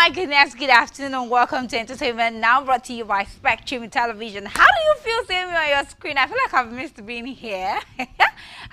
my goodness, good afternoon and welcome to Entertainment Now, brought to you by Spectrum Television. How do you feel seeing me on your screen? I feel like I've missed being here.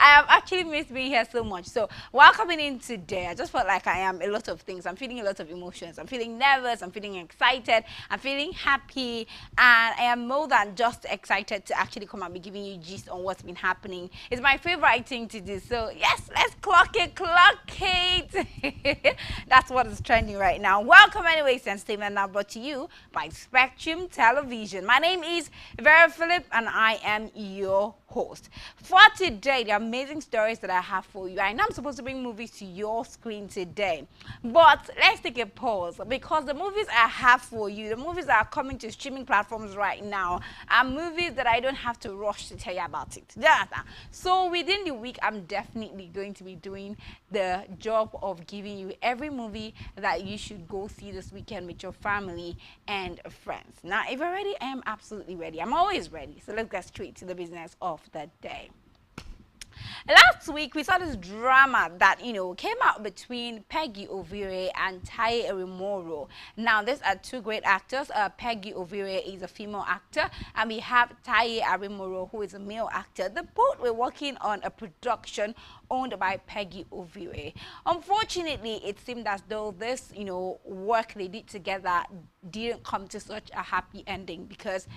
I have actually missed being here so much. So while coming in today, I just felt like I am a lot of things. I'm feeling a lot of emotions. I'm feeling nervous. I'm feeling excited. I'm feeling happy. And I am more than just excited to actually come and be giving you gist on what's been happening. It's my favorite thing to do. So yes, let's clock it, clock it. That's what is trending right now. Welcome anyway to Entertainment Now, brought to you by Spectrum Television. My name is Vera Philip and I am your host. For today, the amazing stories that I have for you. I know I'm supposed to bring movies to your screen today, but let's take a pause because the movies I have for you, the movies that are coming to streaming platforms right now, are movies that I don't have to rush to tell you about it. So within the week, I'm definitely going to be doing the job of giving you every movie that you should go see this weekend with your family and friends. Now, if you're ready, I am absolutely ready. I'm always ready. So let's get straight to the business of the day. Last week, we saw this drama that, came out between Peggy Ovire and Taye Arimoro. Now, these are two great actors. Peggy Ovire is a female actor, and we have Taye Arimoro, who is a male actor. The both were working on a production owned by Peggy Ovire. Unfortunately, it seemed as though this, work they did together didn't come to such a happy ending because,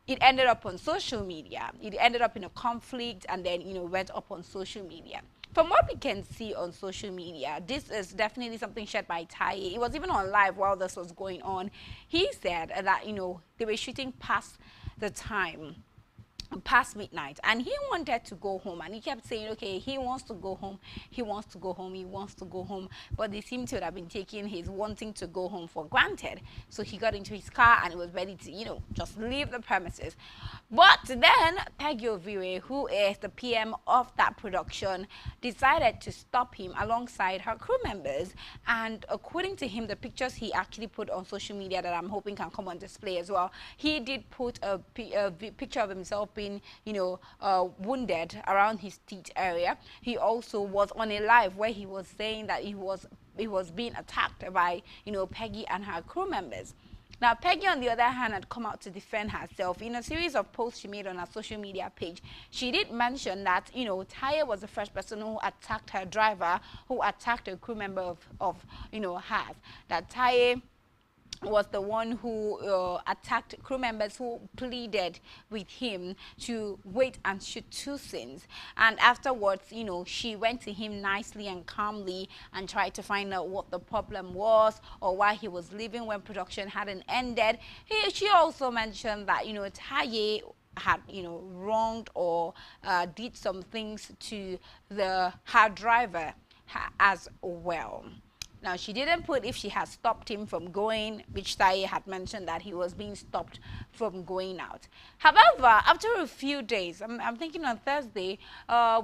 it ended up on social media. It ended up in a conflict and then, went up on social media. From what we can see on social media, this is definitely something shared by Taye. It was even on live while this was going on. He said that, they were shooting past the time, past midnight, and he wanted to go home, and he kept saying, okay, he wants to go home, he wants to go home, he wants to go home, but they seem to have been taking his wanting to go home for granted. So he got into his car and was ready to, just leave the premises. But then Peggy Ovire, who is the PM of that production, decided to stop him alongside her crew members. And according to him, the pictures he actually put on social media that I'm hoping can come on display as well, he did put a picture of himself being, wounded around his teeth area. He also was on a live where he was saying that he was being attacked by, Peggy and her crew members. Now, Peggy, on the other hand, had come out to defend herself. In a series of posts she made on her social media page, she did mention that, Taye was the first person who attacked her driver, who attacked a crew member of hers. That Taye was the one who attacked crew members who pleaded with him to wait and shoot two scenes. And afterwards, she went to him nicely and calmly and tried to find out what the problem was or why he was leaving when production hadn't ended. She also mentioned that, Taye had, wronged or did some things to her driver as well. Now, she didn't put if she had stopped him from going, which Taye had mentioned that he was being stopped from going out. However, after a few days, I'm thinking on Thursday,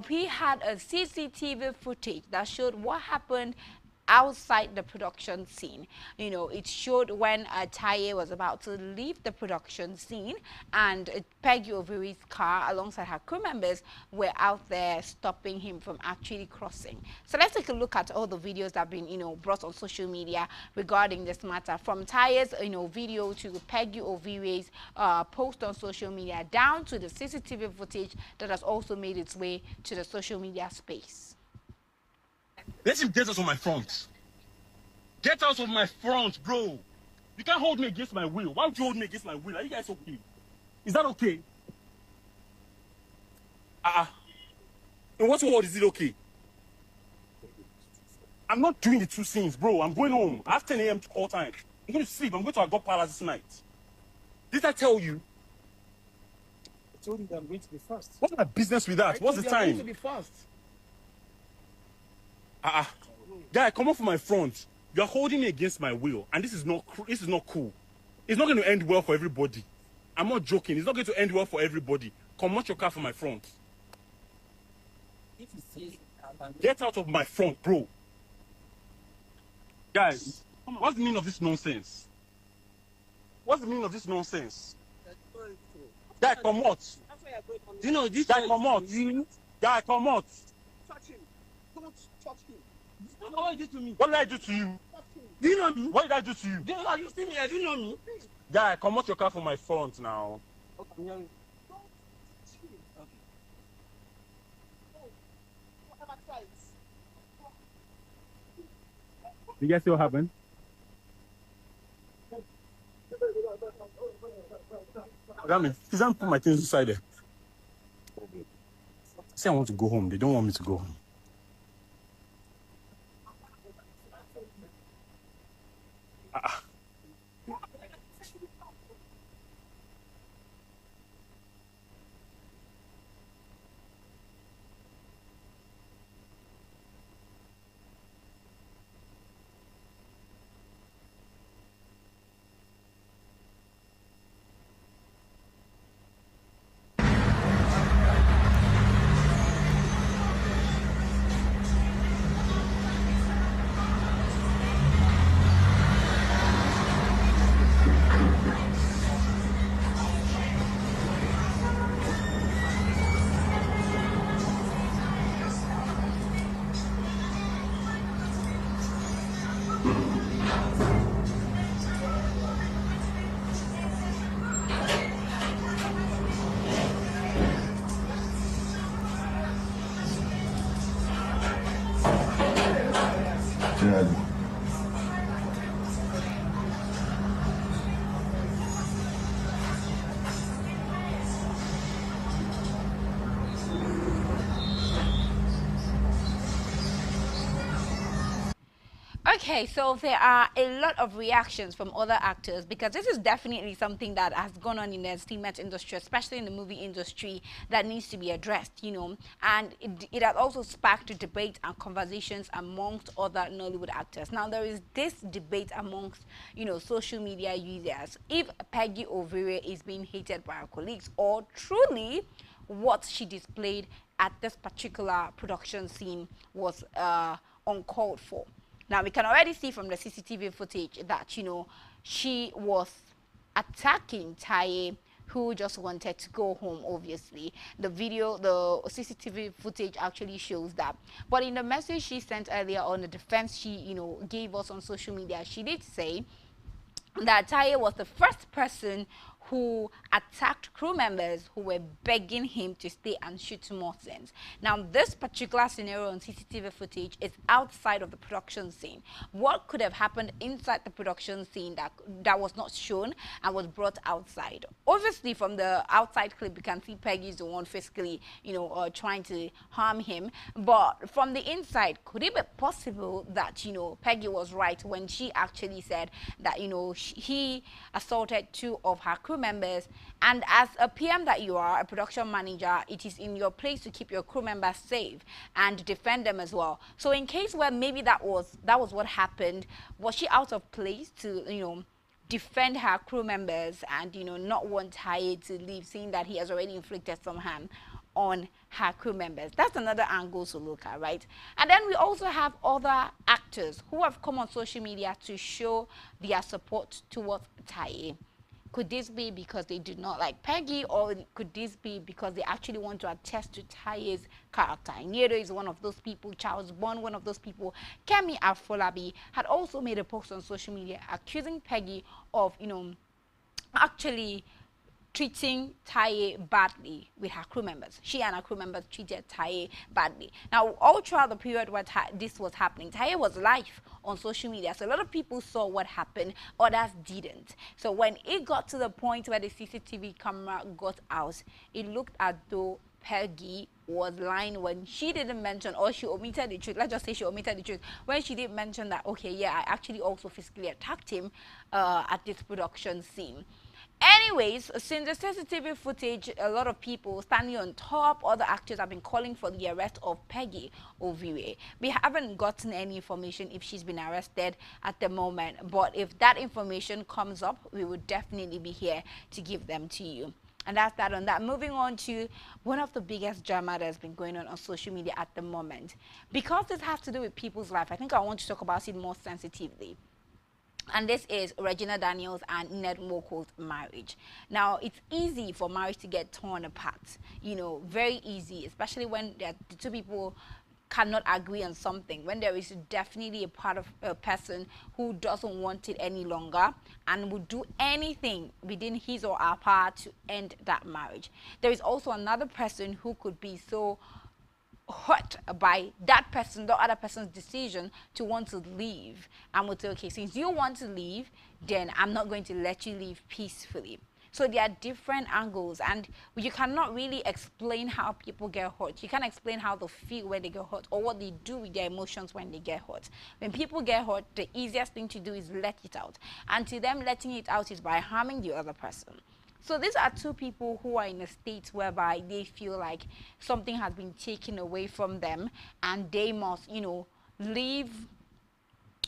we had a CCTV footage that showed what happened outside the production scene. It showed when Taye was about to leave the production scene and Peggy Ovire's car alongside her crew members were out there stopping him from actually crossing. So let's take a look at all the videos that have been, brought on social media regarding this matter. From Taye's, video to Peggy Ovire's post on social media down to the CCTV footage that has also made its way to the social media space. Let him get out of my front. Get out of my front, bro. You can't hold me against my will. Why would you hold me against my will? Are you guys okay? Is that okay? In what world is it okay? I'm not doing the two scenes, bro. I'm going home. I have 10 a.m. all time. I'm going to sleep. I'm going to Agop Palace this night. Did I tell you? I told you that I'm going to be fast. What's my business with that? What's the time? I'm going to be fast. Guy, come off my front. You're holding me against my will, and this is not cool. It's not going to end well for everybody. I'm not joking. It's not going to end well for everybody. Come out your car from my front. If you say, get out of my front, bro. Guys, what's the meaning of this nonsense? What's the meaning of this nonsense? Guy, come out. Do you know this? Guy, come out. Guy, come out. Touch him. Don't touch him. What did you do to me? What did I do to you? Do you know me? What did I do to you? Are you still here? Do you know me? Guy, come out your car from my front now. Okay. You guys see what happened? Let me put my things inside there. Say I want to go home. They don't want me to go home. Okay, so there are a lot of reactions from other actors because this is definitely something that has gone on in the entertainment industry, especially in the movie industry, that needs to be addressed, and it has also sparked debate and conversations amongst other Nollywood actors. Now, there is this debate amongst, social media users if Peggy Ovire is being hated by her colleagues or truly what she displayed at this particular production scene was uncalled for. Now, we can already see from the CCTV footage that, she was attacking Taye, who just wanted to go home, obviously. The CCTV footage actually shows that. But in the message she sent earlier on, the defense she, gave us on social media, she did say that Taye was the first person who attacked crew members who were begging him to stay and shoot more scenes. Now, this particular scenario on CCTV footage is outside of the production scene. What could have happened inside the production scene that was not shown and was brought outside? Obviously, from the outside clip, you can see Peggy is the one physically, trying to harm him. But from the inside, could it be possible that, Peggy was right when she actually said that, he assaulted two of her crew members, and as a PM that you are, a production manager, it is in your place to keep your crew members safe and defend them as well. So in case where maybe that was what happened, was she out of place to defend her crew members and not want Taye to leave, seeing that he has already inflicted some harm on her crew members? That's another angle to look at, right? And then we also have other actors who have come on social media to show their support towards Taye. Could this be because they do not like Peggy, or could this be because they actually want to attest to Taye's character? Niedo is one of those people, Charles Bond, one of those people. Kemi Afolabi had also made a post on social media accusing Peggy of, actually treating Taye badly with her crew members. She and her crew members treated Taye badly. Now, all throughout the period where this was happening, Taye was live on social media. So a lot of people saw what happened, others didn't. So when it got to the point where the CCTV camera got out, it looked as though Peggy was lying when she didn't mention, or she omitted the truth. Let's just say she omitted the truth when she did mention that, okay, yeah, I actually also physically attacked him at this production scene. Anyways, since the CCTV footage, a lot of people standing on top, other actors have been calling for the arrest of Peggy Ovire. We haven't gotten any information if she's been arrested at the moment, but if that information comes up, we will definitely be here to give them to you. And that's that on that. Moving on to one of the biggest drama that's been going on social media at the moment. Because this has to do with people's life, I think I want to talk about it more sensitively. And this is Regina Daniels and Ned Moko's marriage. Now, it's easy for marriage to get torn apart, very easy, especially when the two people cannot agree on something, when there is definitely a part of a person who doesn't want it any longer and would do anything within his or her power to end that marriage. There is also another person who could be so hurt by that person, the other person's decision to want to leave, and would say, okay, since you want to leave, then I'm not going to let you leave peacefully. So there are different angles, and you cannot really explain how people get hurt. You can't explain how they feel when they get hurt, or what they do with their emotions when they get hurt. When people get hurt, the easiest thing to do is let it out. And to them, letting it out is by harming the other person. So these are two people who are in a state whereby they feel like something has been taken away from them, and they must, leave,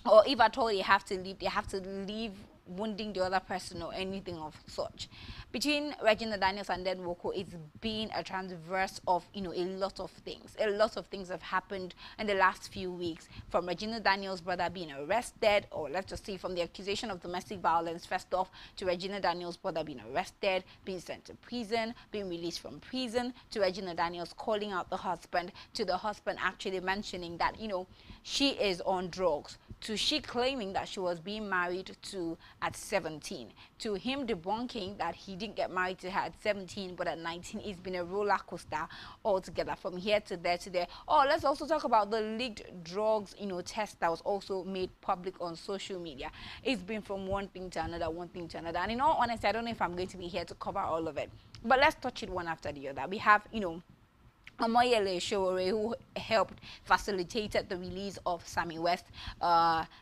or if at all they have to leave wounding the other person or anything of such. Between Regina Daniels and Ned Nwoko, it's been a transverse of a lot of things. A lot of things have happened in the last few weeks, from Regina Daniels' brother being arrested, or let's just say from the accusation of domestic violence first off, to Regina Daniels' brother being arrested, being sent to prison, being released from prison, to Regina Daniels calling out the husband, to the husband actually mentioning that she is on drugs, to she claiming that she was being married to at 17, to him debunking that he didn't get married to her at 17 but at 19. It's been a roller coaster altogether, from here to there to there. Oh, let's also talk about the leaked drugs test that was also made public on social media. It's been from one thing to another, and in all honesty, I don't know if I'm going to be here to cover all of it, but let's touch it one after the other. We have Omoyele Sowore, who helped facilitated the release of Sammy West,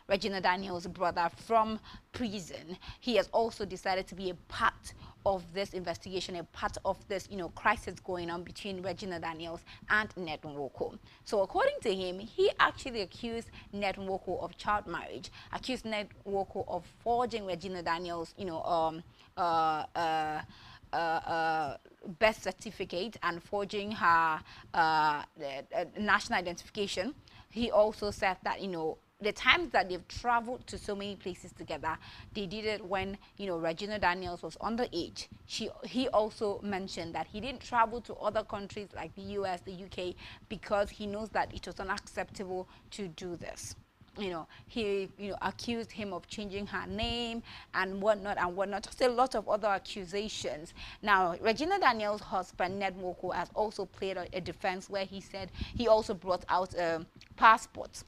Regina Daniels' brother, from prison. He has also decided to be a part of this investigation, a part of this, crisis going on between Regina Daniels and Ned Nwoko. So according to him, he actually accused Ned Nwoko of child marriage, accused Ned Nwoko of forging Regina Daniels, birth certificate and forging her national identification. He also said that the times that they've traveled to so many places together, they did it when Regina Daniels was underage. He also mentioned that he didn't travel to other countries like the US, the UK, because he knows that it was unacceptable to do this. He accused him of changing her name and whatnot, just a lot of other accusations. Now, Regina Daniels' husband, Ned Nwoko, has also played a defense where he said he also brought out a passport,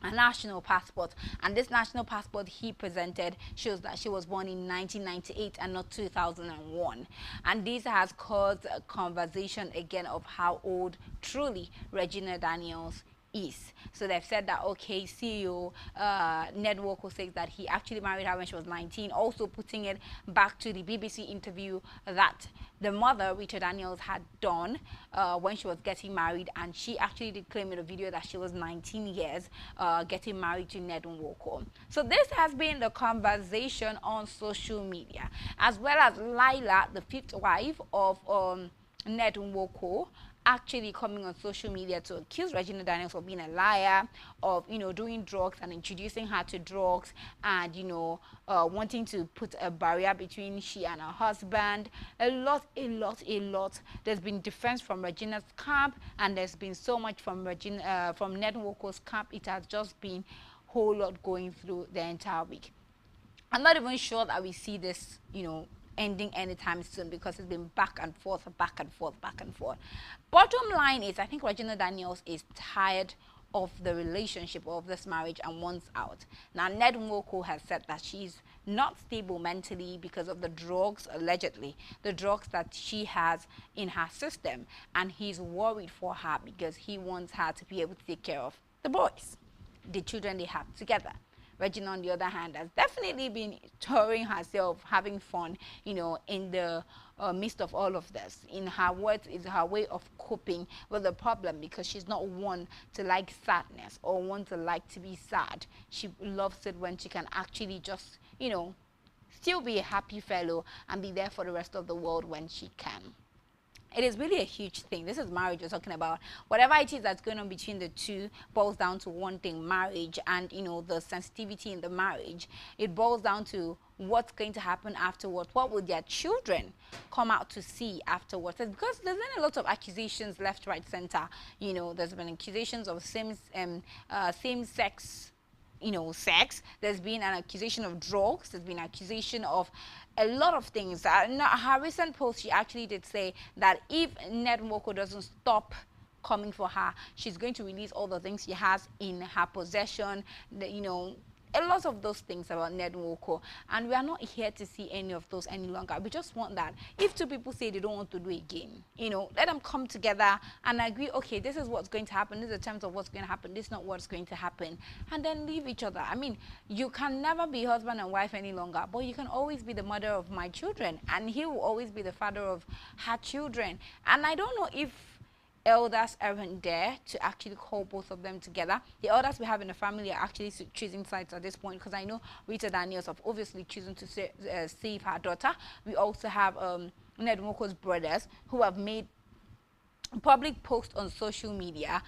a national passport, and this national passport he presented shows that she was born in 1998 and not 2001. And this has caused a conversation again of how old truly Regina Daniels is. So they've said that, okay, CEO Ned Nwoko says that he actually married her when she was 19, also putting it back to the BBC interview that the mother, Rita Daniels, had done when she was getting married, and she actually did claim in a video that she was 19 years getting married to Ned Nwoko. So this has been the conversation on social media, as well as Lila, the fifth wife of Ned Nwoko, actually coming on social media to accuse Regina Daniels of being a liar, of doing drugs and introducing her to drugs, and wanting to put a barrier between she and her husband. A lot. There's been defense from Regina's camp, and there's been so much from from Ned Nwoko's camp. It has just been a whole lot going through the entire week. I'm not even sure that we see this ending anytime soon, because it's been back and forth. Bottom line is, I think Regina Daniels is tired of the relationship, of this marriage, and wants out. Now, Ned Nwoko has said that she's not stable mentally because of the drugs, allegedly, the drugs that she has in her system, and he's worried for her because he wants her to be able to take care of the boys, the children they have together. Regina, on the other hand, has definitely been touring herself, having fun, in the midst of all of this. In her words, it's her way of coping with the problem, because she's not one to like sadness or one to like to be sad. She loves it when she can actually just, still be a happy fellow and be there for the rest of the world when she can. It is really a huge thing. This is marriage we're talking about. Whatever it is that's going on between the two boils down to one thing: marriage, and the sensitivity in the marriage. It boils down to what's going to happen afterwards. What will their children come out to see afterwards? It's because there's been a lot of accusations left, right, center. There's been accusations of same sex sex. There's been an accusation of drugs. There's been accusation of a lot of things. Her recent post, she actually did say that if Ned Nwoko doesn't stop coming for her, she's going to release all the things she has in her possession. A lot of those things about Ned Nwoko, and we are not here to see any of those any longer. We just want that if two people say they don't want to do it again, let them come together and agree, okay, this is what's going to happen, this is the terms of what's going to happen, this is not what's going to happen, and then leave each other. I mean, you can never be husband and wife any longer, but you can always be the mother of my children, and he will always be the father of her children. And I don't know if elders aren't there to actually call both of them together. The elders we have in the family are actually choosing sides at this point, because I know Rita Daniels have obviously chosen to save her daughter. We also have Ned Nwoko's brothers, who have made public post on social media,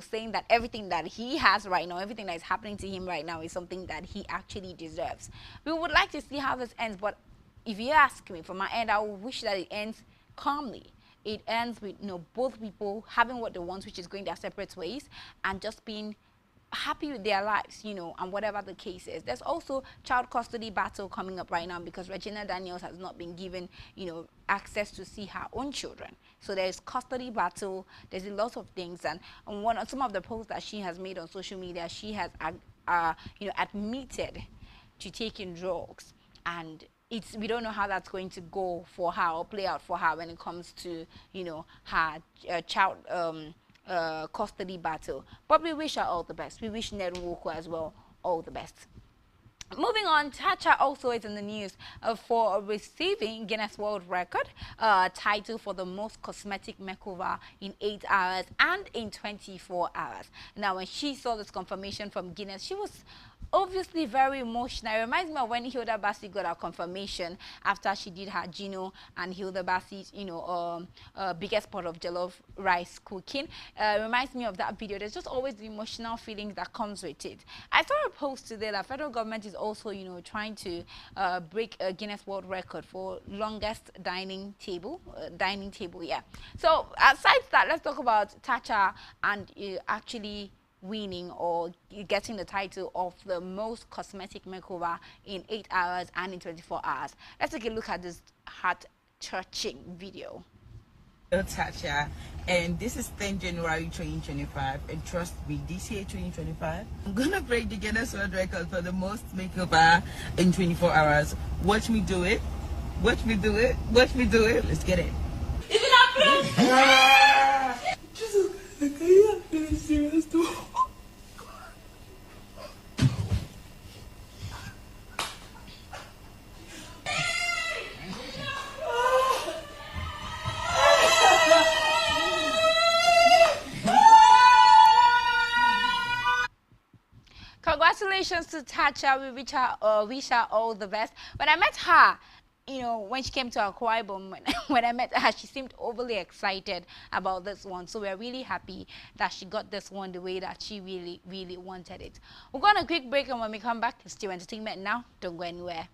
saying that everything that he has right now, everything that is happening to him right now, is something that he actually deserves. We would like to see how this ends, but if you ask me, from my end, I would wish that it ends calmly. It ends with both people having what they want, which is going their separate ways, and just being happy with their lives, and whatever the case is. There's also child custody battle coming up right now, because Regina Daniels has not been given, access to see her own children. So there's custody battle. There's a lot of things, and some of the posts that she has made on social media, she has, admitted to taking drugs, and we don't know how that's going to go for her or play out for her when it comes to her child custody battle. But we wish her all the best. We wish Ned Nwoko as well all the best. Moving on, Chacha also is in the news for receiving Guinness World Record title for the most cosmetic makeover in 8 hours and in 24 hours. Now, when she saw this confirmation from Guinness, she was obviously very emotional. It reminds me of when Hilda Bassi got her confirmation after she did her Gino and Hilda Bassi's, biggest pot of jollof rice cooking. Reminds me of that video. There's just always the emotional feelings that comes with it. I saw a post today that federal government is also, trying to break a Guinness World Record for longest dining table, yeah. So aside that, let's talk about Tacha and actually winning or getting the title of the most cosmetic makeover in 8 hours and in 24 hours. Let's take a look at this heart-touching video. Tacha, and this is 10 January 2025, and trust me, this year 2025, I'm gonna break the Guinness World Record for the most makeover in 24 hours. Watch me do it. Watch me do it. Watch me do it. Let's get it. Is it happening? Jesus, are you really serious though? Congratulations to Tacha. We wish her all the best. When I met her, when she came to Akwa Ibom, when I met her, she seemed overly excited about this one. So we're really happy that she got this one the way that she really, really wanted it. We're going on a quick break, and when we come back, it's still entertainment now. Don't go anywhere.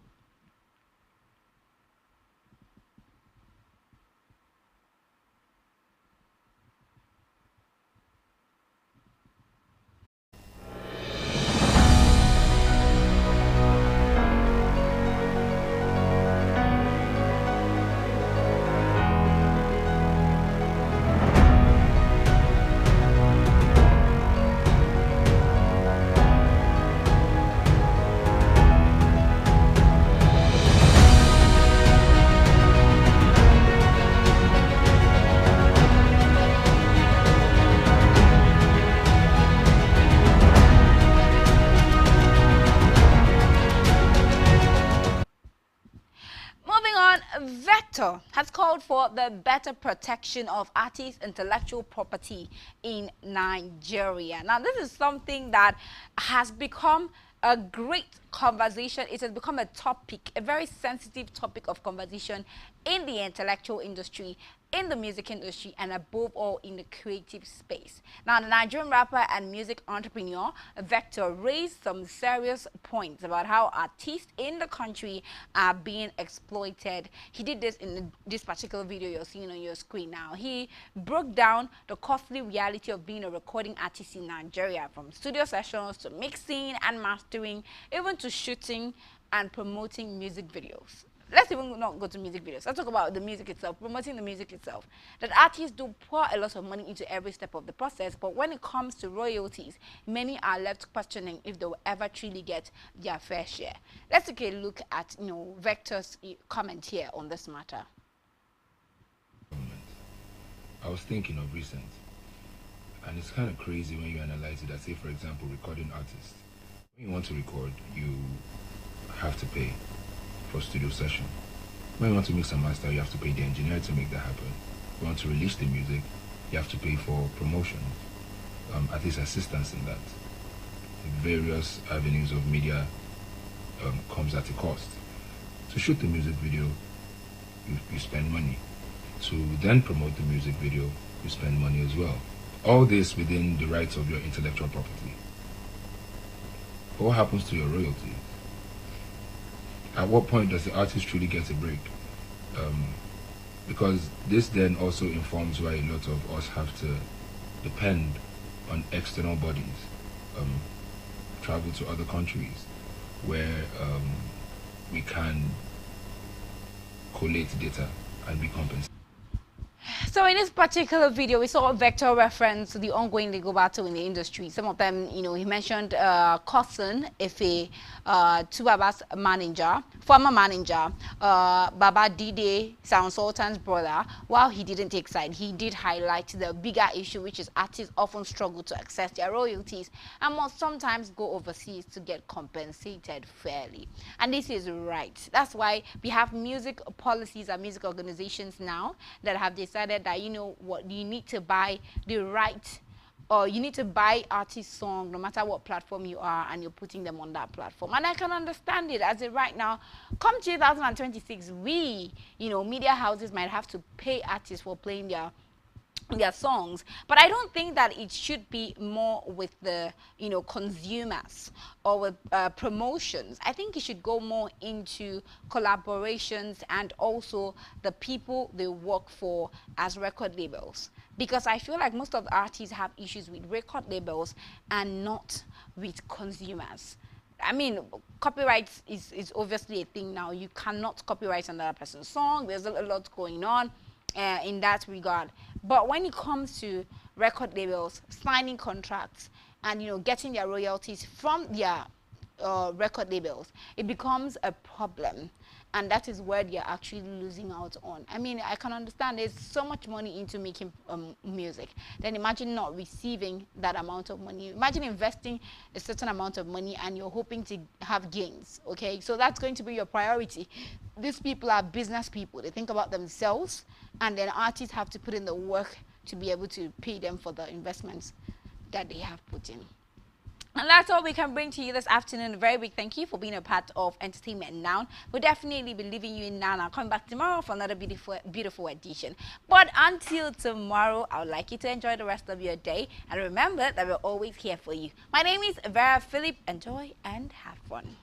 Has called for the better protection of artists' intellectual property in Nigeria. Now, this is something that has become a great conversation. It has become a topic, a very sensitive topic of conversation in the intellectual industry in the music industry and above all in the creative space. Now, the Nigerian rapper and music entrepreneur Vector raised some serious points about how artists in the country are being exploited. He did this in this particular video you're seeing on your screen now. He broke down the costly reality of being a recording artist in Nigeria, from studio sessions to mixing and mastering, even to shooting and promoting music videos. Let's even not go to music videos. Let's talk about the music itself, promoting the music itself. That artists do pour a lot of money into every step of the process, but when it comes to royalties, many are left questioning if they will ever truly get their fair share. Let's take a look at Vector's comment here on this matter. I was thinking of recent, and it's kind of crazy when you analyze it. That, say, for example, recording artists. When you want to record, you have to pay for studio session. When you want to mix and master, you have to pay the engineer to make that happen. If you want to release the music, you have to pay for promotion, at least assistance in that. Various avenues of media comes at a cost. To shoot the music video, you spend money. To then promote the music video, you spend money as well. All this within the rights of your intellectual property. But what happens to your royalties? At what point does the artist truly get a break? Because this then also informs why a lot of us have to depend on external bodies, travel to other countries where we can collate data and be compensated. So in this particular video, we saw a Vector reference to the ongoing legal battle in the industry. Some of them, he mentioned cousin Efe, Tubaba's manager, former manager, Baba Dide, Sound Sultan's brother. While he didn't take side, he did highlight the bigger issue, which is artists often struggle to access their royalties and must sometimes go overseas to get compensated fairly. And this is right. That's why we have music policies and music organizations now that have decided that, you need to buy the right, or you need to buy artist song no matter what platform you are, and you're putting them on that platform. And I can understand it, as it right now, come 2026, we, media houses might have to pay artists for playing their songs, but I don't think that it should be more with the consumers or with promotions. I think it should go more into collaborations and also the people they work for as record labels, because I feel like most of the artists have issues with record labels and not with consumers. I mean, copyright is obviously a thing now. You cannot copyright another person's song. There's a lot going on in that regard. But when it comes to record labels signing contracts and getting their royalties from their record labels, it becomes a problem, and that is where they're actually losing out on. I mean, I can understand there's so much money into making music. Then imagine not receiving that amount of money. Imagine investing a certain amount of money and you're hoping to have gains. Okay, so that's going to be your priority. These people are business people. They think about themselves, and then artists have to put in the work to be able to pay them for the investments that they have put in. And that's all we can bring to you this afternoon. A very big thank you for being a part of Entertainment Now. We'll definitely be leaving you in now. I'll come back tomorrow for another beautiful edition. But until tomorrow, I would like you to enjoy the rest of your day. And remember that we're always here for you. My name is Ovire Philip. Enjoy and have fun.